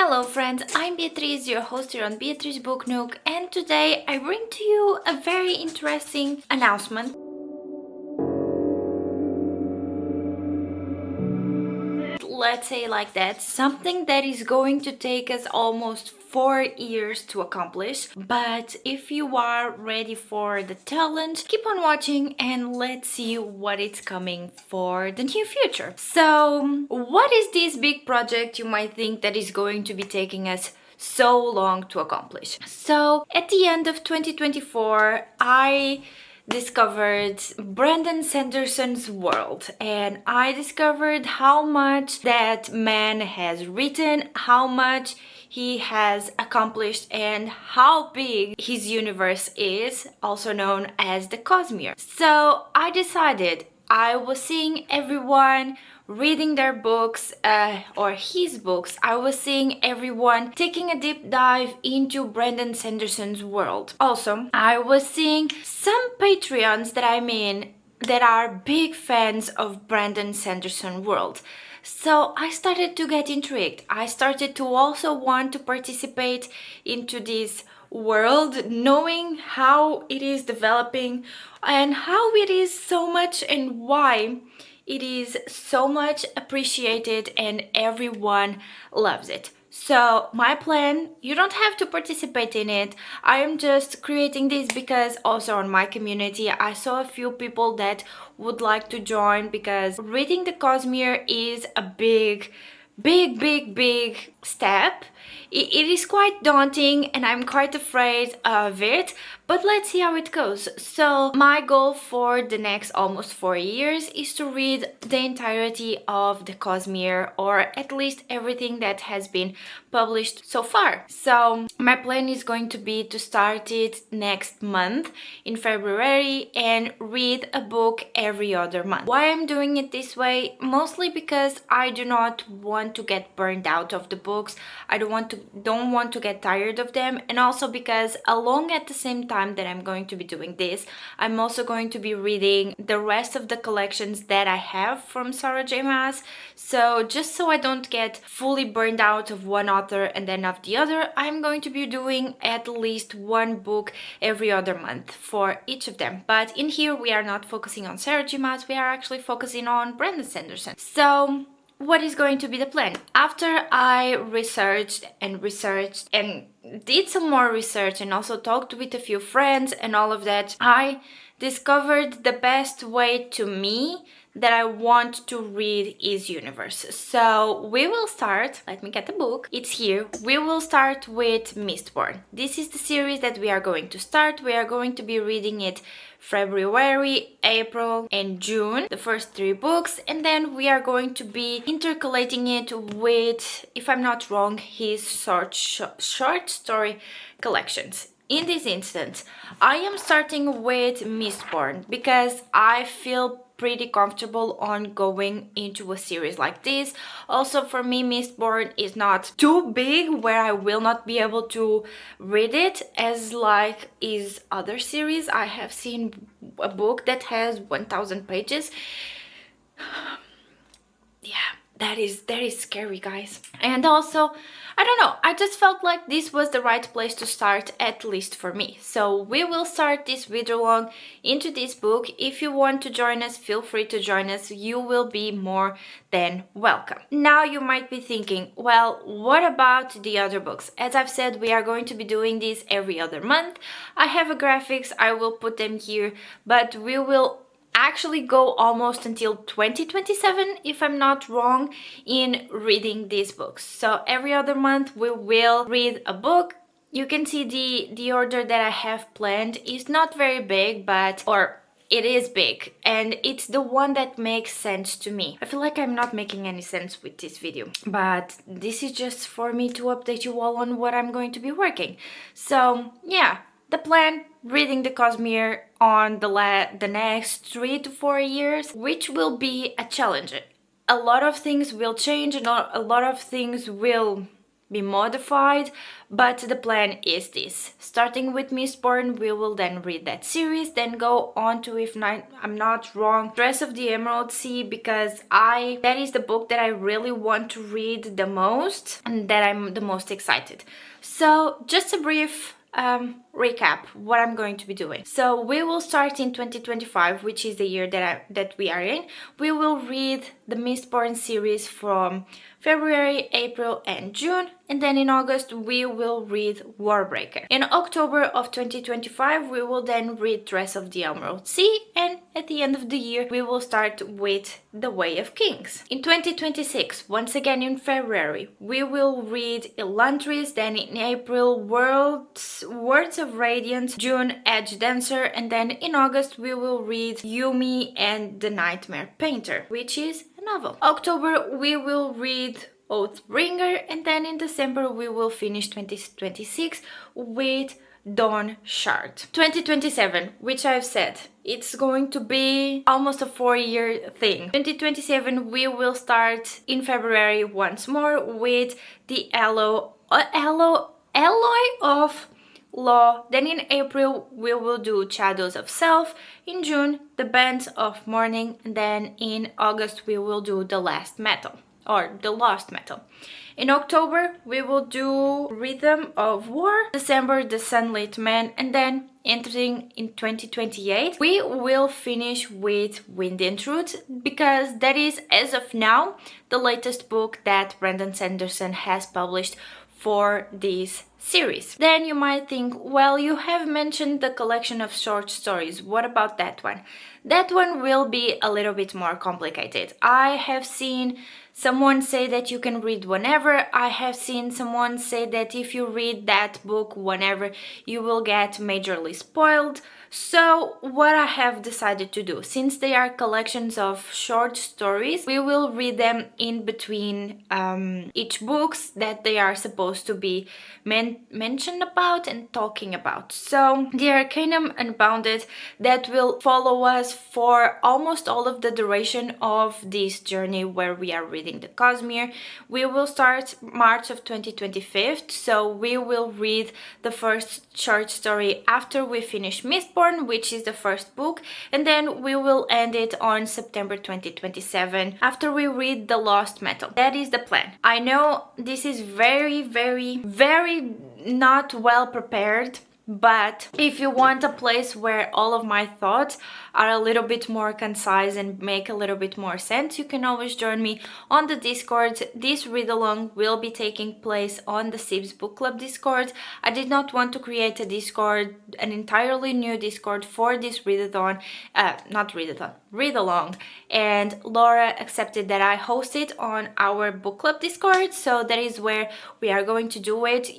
Hello friends, I'm Beatriz, your host here on Beatriz Book Nook, and today I bring to you a very interesting announcement. Let's say like that, something that is going to take us almost 4 years to accomplish. But if you are ready for the challenge, keep on watching and let's see what is coming for the near future. So, what is this big project you might think that is going to be taking us so long to accomplish? So, at the end of 2024, I discovered Brandon Sanderson's world, and I discovered how much that man has written, how much he has accomplished, and how big his universe is, also known as the Cosmere. So I decided, I was seeing everyone reading their books or his books. I was seeing everyone taking a deep dive into Brandon Sanderson's world. Also, I was seeing some Patreons that I'm in that are big fans of Brandon Sanderson world. So I started to get intrigued. I started to also want to participate into this world, knowing how it is developing and how it is so much and why it is so much appreciated and everyone loves it. So my plan, you don't have to participate in it. I am just creating this because also on my community I saw a few people that would like to join, because reading the Cosmere is a big step. It is quite daunting and I'm quite afraid of it, but let's see how it goes. So my goal for the next almost 4 years is to read the entirety of the Cosmere, or at least everything that has been published so far. So my plan is going to be to start it next month in February and read a book every other month. Why I'm doing it this way? Mostly because I do not want to get burned out of the books. I don't want to get tired of them, and also because along at the same time that I'm going to be doing this, I'm also going to be reading the rest of the collections that I have from Sarah J Maas. So just so I don't get fully burned out of one author and then of the other, I'm going to be doing at least one book every other month for each of them. But in here we are not focusing on Sarah J Maas, we are actually focusing on Brandon Sanderson. So what is going to be the plan? After I researched and did some more research and also talked with a few friends and all of that, I discovered the best way to me that I want to read is universe. So we will start, let me get the book, it's here. We will start with Mistborn. This is the series that we are going to start. We are going to be reading it February, April and June, the first 3 books, and then we are going to be intercalating it with, if I'm not wrong, his short story collections. In this instance, I am starting with Mistborn because I feel pretty comfortable on going into a series like this. Also for me, Mistborn is not too big where I will not be able to read it as like is other series. I have seen a book that has 1000 pages. Yeah, that is scary, guys. And also, I don't know, I just felt like this was the right place to start, at least for me. So we will start this Readalong into this book. If you want to join us, feel free to join us. You will be more than welcome. Now you might be thinking, well, what about the other books? As I've said, we are going to be doing this every other month. I have a graphics, I will put them here, but we will actually go almost until 2027, if I'm not wrong, in reading these books. So every other month we will read a book. You can see the order that I have planned is not very big, or it is big, and it's the one that makes sense to me. I feel like I'm not making any sense with this video, but this is just for me to update you all on what I'm going to be working. So yeah, the plan, reading the Cosmere on the next 3 to 4 years, which will be a challenge. A lot of things will change and a lot of things will be modified, but the plan is this. Starting with Mistborn, we will then read that series, then go on to, if not, I'm not wrong, Dress of the Emerald Sea, because that is the book that I really want to read the most and that I'm the most excited. So just a brief recap what I'm going to be doing. So we will start in 2025, which is the year that we are in. We will read the Mistborn series from February, April and June, and then in August we will read Warbreaker. In October of 2025 we will then read Dress of the Emerald Sea, and at the end of the year we will start with The Way of Kings. In 2026, once again in February, we will read Elantris, then in April Words of Radiance, June Edge Dancer, and then in August we will read Yumi and the Nightmare Painter, which is a novel. October we will read Oathbringer, and then in December we will finish 2026 with Dawn Shard. 2027, which I've said, it's going to be almost a 4-year thing. 2027 we will start in February once more with the Alloy of Law. Then in April we will do Shadows of Self. In June, The Bands of Mourning, and then in August we will do The Last Metal, or The Lost Metal. In October we will do Rhythm of War. December, The Sunlit Man, and then entering in 2028 we will finish with Wind and Truth, because that is, as of now, the latest book that Brandon Sanderson has published for this series. Then you might think, well, you have mentioned the collection of short stories. What about that one? That one will be a little bit more complicated. I have seen someone say that you can read whenever. I have seen someone say that if you read that book whenever, you will get majorly spoiled. So what I have decided to do, since they are collections of short stories, we will read them in between each books that they are supposed to be mentioned about and talking about. So the Arcanum Unbounded, that will follow us for almost all of the duration of this journey where we are reading the Cosmere. We will start March of 2025, so we will read the first short story after we finish Mistborn, which is the first book, and then we will end it on September 2027 after we read The Lost Metal. That is the plan. I know this is very, very, very not well prepared, but if you want a place where all of my thoughts are a little bit more concise and make a little bit more sense, you can always join me on the Discord. This read-along will be taking place on the Sibs Book Club Discord. I did not want to create a Discord, an entirely new Discord for this read-along, and Laura accepted that I host it on our book club Discord, so that is where we are going to do it.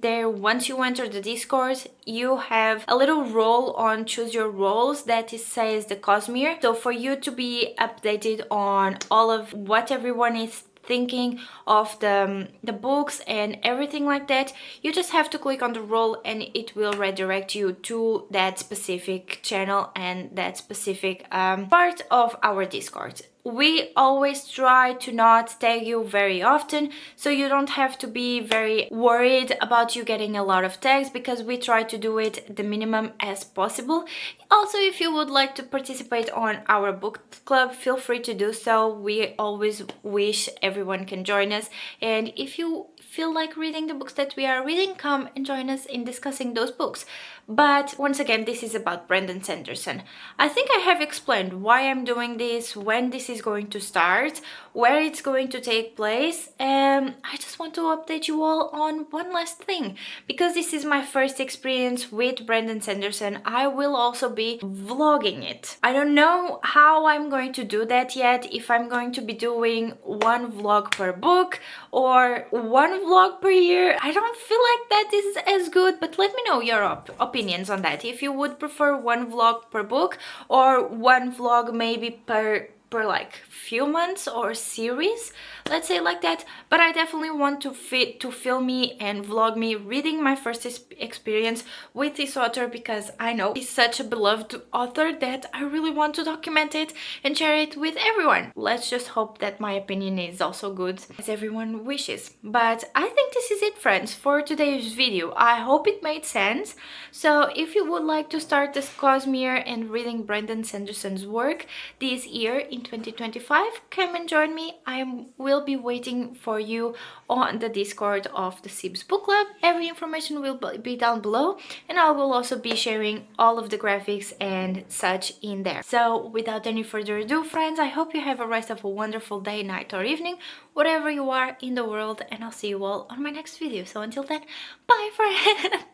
Once you enter the Discord, you have a little role on Choose Your Roles that says the Cosmere. So for you to be updated on all of what everyone is thinking of the books and everything like that, you just have to click on the role and it will redirect you to that specific channel and that specific part of our Discord. We always try to not tag you very often, so you don't have to be very worried about you getting a lot of tags, because we try to do it the minimum as possible. Also, if you would like to participate on our book club, feel free to do so. We always wish everyone can join us, and if you feel like reading the books that we are reading, come and join us in discussing those books. But once again, this is about Brandon Sanderson. I think I have explained why I'm doing this, when this is going to start, where it's going to take place, and I just want to update you all on one last thing. Because this is my first experience with Brandon Sanderson, I will also be vlogging it. I don't know how I'm going to do that yet, if I'm going to be doing one vlog per book or one vlog per year. I don't feel like that is as good, but let me know your opinions on that. If you would prefer one vlog per book or one vlog maybe per per like few months or series, let's say like that. But I definitely want to film me and vlog me reading my first experience with this author, because I know he's such a beloved author that I really want to document it and share it with everyone. Let's just hope that my opinion is also good as everyone wishes. But I think this is it, friends, for today's video. I hope it made sense. So if you would like to start this Cosmere and reading Brandon Sanderson's work this year in 2025, come and join me. I will be waiting for you on the Discord of the Sibs Book Club. Every information will be down below, and I will also be sharing all of the graphics and such in there. So without any further ado, friends, I hope you have a rest of a wonderful day, night or evening, whatever you are in the world, and I'll see you all on my next video. So until then, bye friends!